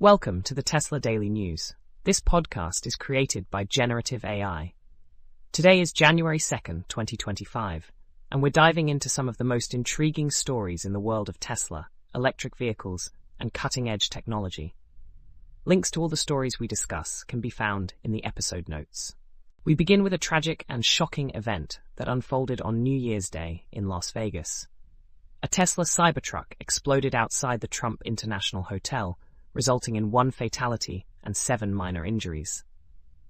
Welcome to the Tesla Daily News. This podcast is created by Generative AI. Today is January 2nd, 2025, and we're diving into some of the most intriguing stories in the world of Tesla, electric vehicles, and cutting-edge technology. Links to all the stories we discuss can be found in the episode notes. We begin with a tragic and shocking event that unfolded on New Year's Day in Las Vegas. A Tesla Cybertruck exploded outside the Trump International Hotel, resulting in 1 fatality and 7 minor injuries.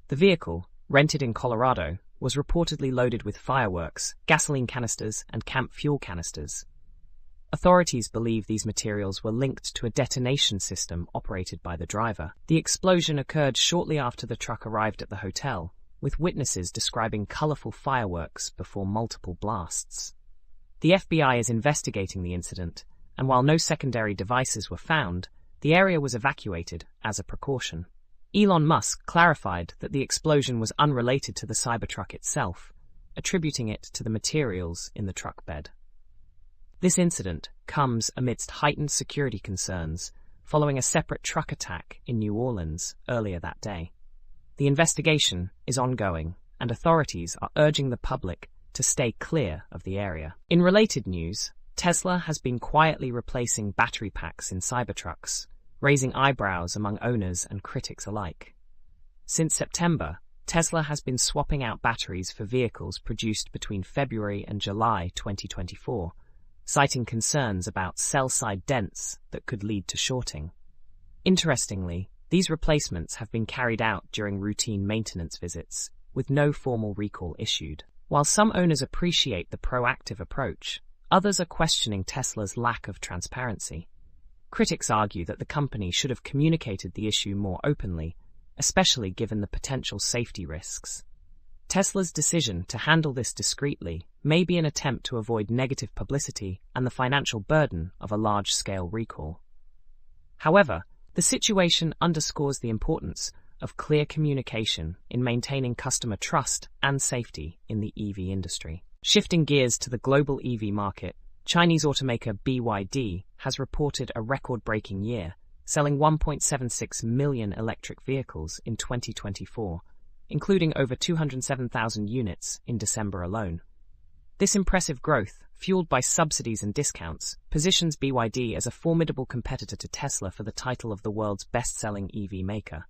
The vehicle, rented in Colorado, was reportedly loaded with fireworks, gasoline canisters, and camp fuel canisters. Authorities believe these materials were linked to a detonation system operated by the driver. The explosion occurred shortly after the truck arrived at the hotel, with witnesses describing colorful fireworks before multiple blasts. The FBI is investigating the incident, and while no secondary devices were found, the area was evacuated as a precaution. Elon Musk clarified that the explosion was unrelated to the Cybertruck itself, attributing it to the materials in the truck bed. This incident comes amidst heightened security concerns following a separate truck attack in New Orleans earlier that day. The investigation is ongoing, and authorities are urging the public to stay clear of the area. In related news, Tesla has been quietly replacing battery packs in Cybertrucks, raising eyebrows among owners and critics alike. Since September, Tesla has been swapping out batteries for vehicles produced between February and July 2024, citing concerns about cell-side dents that could lead to shorting. Interestingly, these replacements have been carried out during routine maintenance visits, with no formal recall issued. While some owners appreciate the proactive approach, others are questioning Tesla's lack of transparency. Critics argue that the company should have communicated the issue more openly, especially given the potential safety risks. Tesla's decision to handle this discreetly may be an attempt to avoid negative publicity and the financial burden of a large-scale recall. However, the situation underscores the importance of clear communication in maintaining customer trust and safety in the EV industry. Shifting gears to the global EV market, Chinese automaker BYD has reported a record-breaking year, selling 1.76 million electric vehicles in 2024, including over 207,000 units in December alone. This impressive growth, fueled by subsidies and discounts, positions BYD as a formidable competitor to Tesla for the title of the world's best-selling EV maker.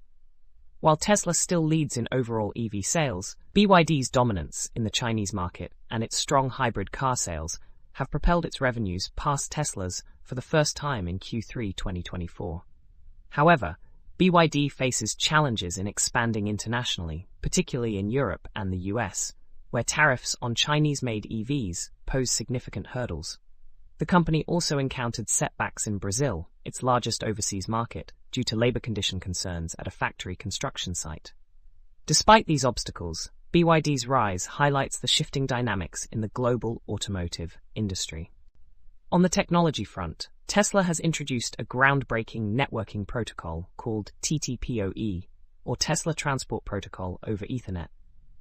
While Tesla still leads in overall EV sales, BYD's dominance in the Chinese market and its strong hybrid car sales have propelled its revenues past Tesla's for the first time in Q3 2024. However, BYD faces challenges in expanding internationally, particularly in Europe and the US, where tariffs on Chinese-made EVs pose significant hurdles. The company also encountered setbacks in Brazil, its largest overseas market, due to labor condition concerns at a factory construction site. Despite these obstacles, BYD's rise highlights the shifting dynamics in the global automotive industry. On the technology front, Tesla has introduced a groundbreaking networking protocol called TTPoE, or Tesla Transport Protocol over Ethernet.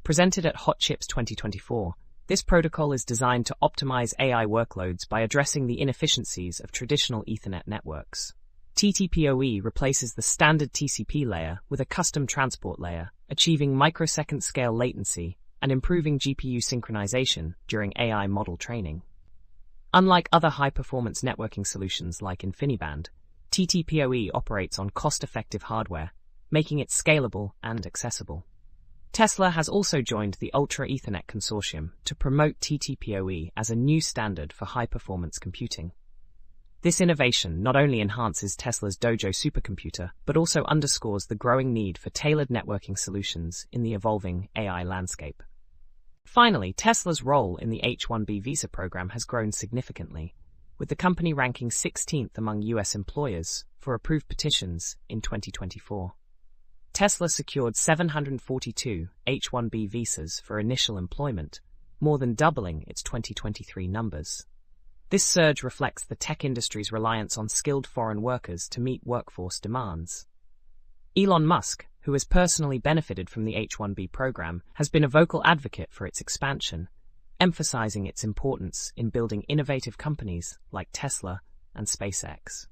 Presented at Hot Chips 2024, this protocol is designed to optimize AI workloads by addressing the inefficiencies of traditional Ethernet networks. TTPoE replaces the standard TCP layer with a custom transport layer, achieving microsecond-scale latency and improving GPU synchronization during AI model training. Unlike other high-performance networking solutions like InfiniBand, TTPoE operates on cost-effective hardware, making it scalable and accessible. Tesla has also joined the Ultra Ethernet Consortium to promote TTPoE as a new standard for high-performance computing. This innovation not only enhances Tesla's Dojo supercomputer, but also underscores the growing need for tailored networking solutions in the evolving AI landscape. Finally, Tesla's role in the H-1B visa program has grown significantly, with the company ranking 16th among U.S. employers for approved petitions in 2024. Tesla secured 742 H-1B visas for initial employment, more than doubling its 2023 numbers. This surge reflects the tech industry's reliance on skilled foreign workers to meet workforce demands. Elon Musk, who has personally benefited from the H-1B program, has been a vocal advocate for its expansion, emphasizing its importance in building innovative companies like Tesla and SpaceX.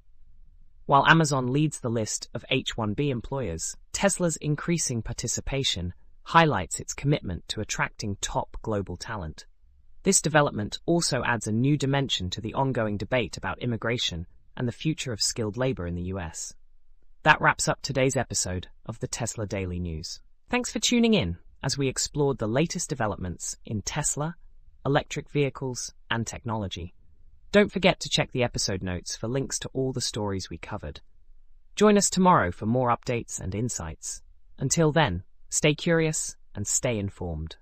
While Amazon leads the list of H-1B employers, Tesla's increasing participation highlights its commitment to attracting top global talent. This development also adds a new dimension to the ongoing debate about immigration and the future of skilled labor in the US. That wraps up today's episode of the Tesla Daily News. Thanks for tuning in as we explored the latest developments in Tesla, electric vehicles, and technology. Don't forget to check the episode notes for links to all the stories we covered. Join us tomorrow for more updates and insights. Until then, stay curious and stay informed.